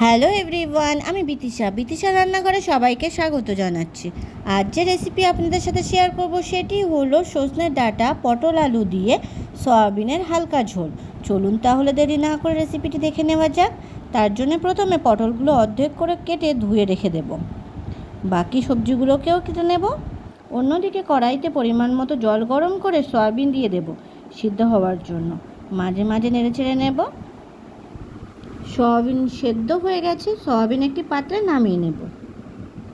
Hello everyone, আমি বিতিশা রান্নাঘরে সবাইকে স্বাগত জানাচ্ছি। আজ যে রেসিপি আপনাদের সাথে শেয়ার করব সেটি হলো সজনের ডাঁটা পটল আলু দিয়ে সয়াবিনের হালকা ঝোল। চলুন তাহলে দেরি না করে রেসিপিটি দেখে নেওয়া যাক। তার জন্য প্রথমে পটলগুলো অর্ধেক করে কেটে ধুয়ে রেখে দেব, বাকি সবজিগুলোকেও কেটে নেব। অন্যদিকে কড়াইতে পরিমাণ মতো জল গরম করে সয়াবিন দিয়ে দেব সিদ্ধ হওয়ার জন্য। মাঝে মাঝে নেড়ে চেড়ে নেব। সয়াবিন সেদ্ধ হয়ে গেছে, সয়াবিন একটি পাত্রে নামিয়ে নেব।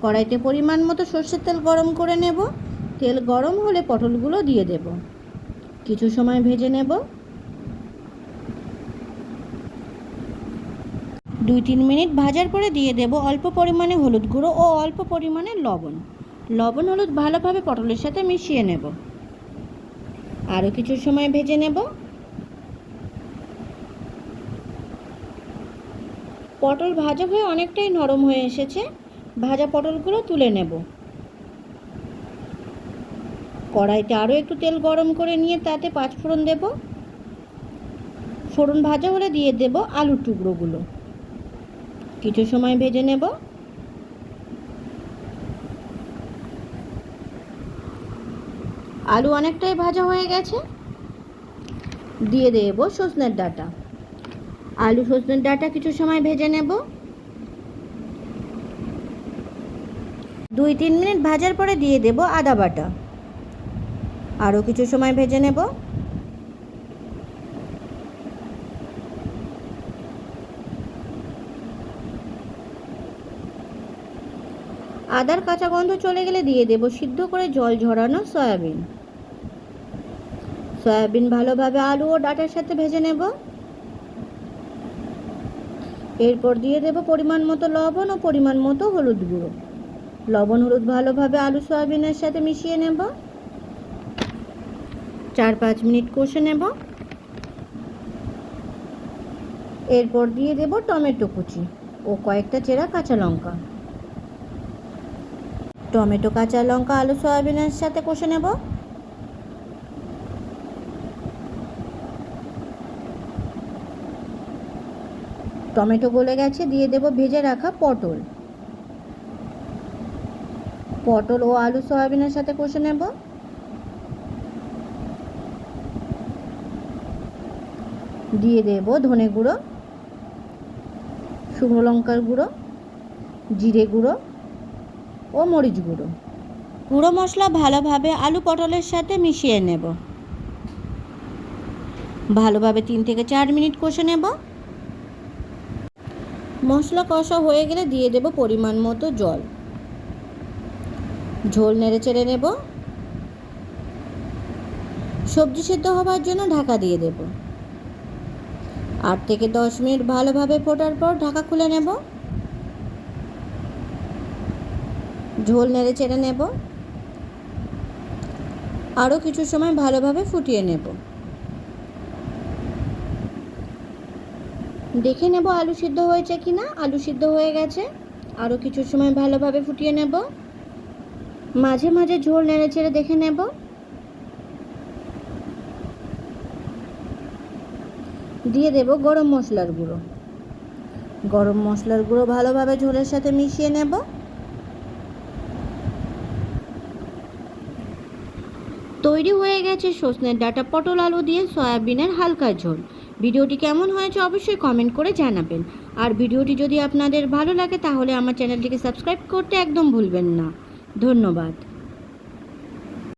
কড়াইতে পরিমাণ মতো সরষের তেল গরম করে নেব। তেল গরম হলে পটলগুলো দিয়ে দেব, কিছু সময় ভেজে নেব। 2-3 মিনিট ভাজার পরে দিয়ে দেব অল্প পরিমাণে হলুদ গুঁড়ো ও অল্প পরিমাণে লবণ হলুদ ভালোভাবে পটলের সাথে মিশিয়ে নেব। আরও কিছু সময় ভেজে নেব। পটল ভাজা হয়ে অনেকটাই নরম হয়ে এসেছে। ভাজা পটলগুলো তুলে নেব। কড়াইতে আরও একটু তেল গরম করে নিয়ে তাতে 5 ফোড়ন দেব। ফোড়ন ভাজা হলে দিয়ে দেব আলুর টুকরোগুলো, কিছু সময় ভেজে নেব। আলু অনেকটাই ভাজা হয়ে গেছে, দিয়ে দেব সজনের ডাঁটা। আলু সজনের ডাঁটা কিছু সময় ভেজে নেব। 2-3 মিনিট ভাজার পরে দিয়ে দেব আদা বাটা। আরও কিছু সময় ভেজে নেব। আদার কাঁচা গন্ধ চলে গেলে দিয়ে দেব সিদ্ধ করে জল ঝরানো সয়াবিন ভালোভাবে আলু ও ডাঁটার সাথে ভেজে নেব। এরপর দিয়ে দেব পরিমাণ মতো লবণ ও পরিমাণ মতো হলুদ গুঁড়ো। লবণ হলুদ ভালোভাবে আলু সয়াবিনের সাথে মিশিয়ে নেব। 4-5 মিনিট কষে নেব। এরপর দিয়ে দেব টমেটো কুচি ও কয়েকটা চেরা কাঁচা লঙ্কা। টমেটো কাঁচা লঙ্কা আলু সয়াবিনের সাথে কষে নেব। টমেটো গলে গেছে, দিয়ে দেব ভেজে রাখা পটল ও আলু সয়াবিনের সাথে কষে নেব। দিয়ে দেব ধনে গুঁড়ো, শুকনো লঙ্কার গুঁড়ো, জিরে গুঁড়ো ও মরিচ গুঁড়ো। গুঁড়ো মশলা ভালোভাবে আলু পটলের সাথে মিশিয়ে নেব। ভালোভাবে 3 থেকে 4 মিনিট কষে নেব। মশলা কষা হয়ে গেলে দিয়ে দেব পরিমাণ মতো জল। ঝোল নেড়ে চেড়ে নেব। সবজি সিদ্ধ হওয়ার জন্য ঢাকা দিয়ে দেব। 8 থেকে 10 মিনিট ভালোভাবে ফোটার পর ঢাকা খুলে নেব। ঝোল নেড়ে চেড়ে নেব। আরও কিছু সময় ভালোভাবে ফুটিয়ে নেব। দেখে নেব আলু সিদ্ধ হয়েছে কিনা। আলু সিদ্ধ হয়ে গেছে। আরও কিছু সময় ভালোভাবে ফুটিয়ে নেব। মাঝে মাঝে ঝোল নেড়ে চেড়ে দেখে নেব। দিয়ে দেব গরম মশলার গুঁড়ো ভালোভাবে ঝোলের সাথে মিশিয়ে নেব। তৈরি হয়ে গেছে সজনের ডাঁটা পটল আলু দিয়ে সয়াবিনের হালকা ঝোল। ভিডিওটি কেমন হয়েছে অবশ্যই কমেন্ট করে জানাবেন। আর ভিডিওটি যদি আপনাদের ভালো লাগে তাহলে আমার চ্যানেলটিকে সাবস্ক্রাইব করতে একদম ভুলবেন না। ধন্যবাদ।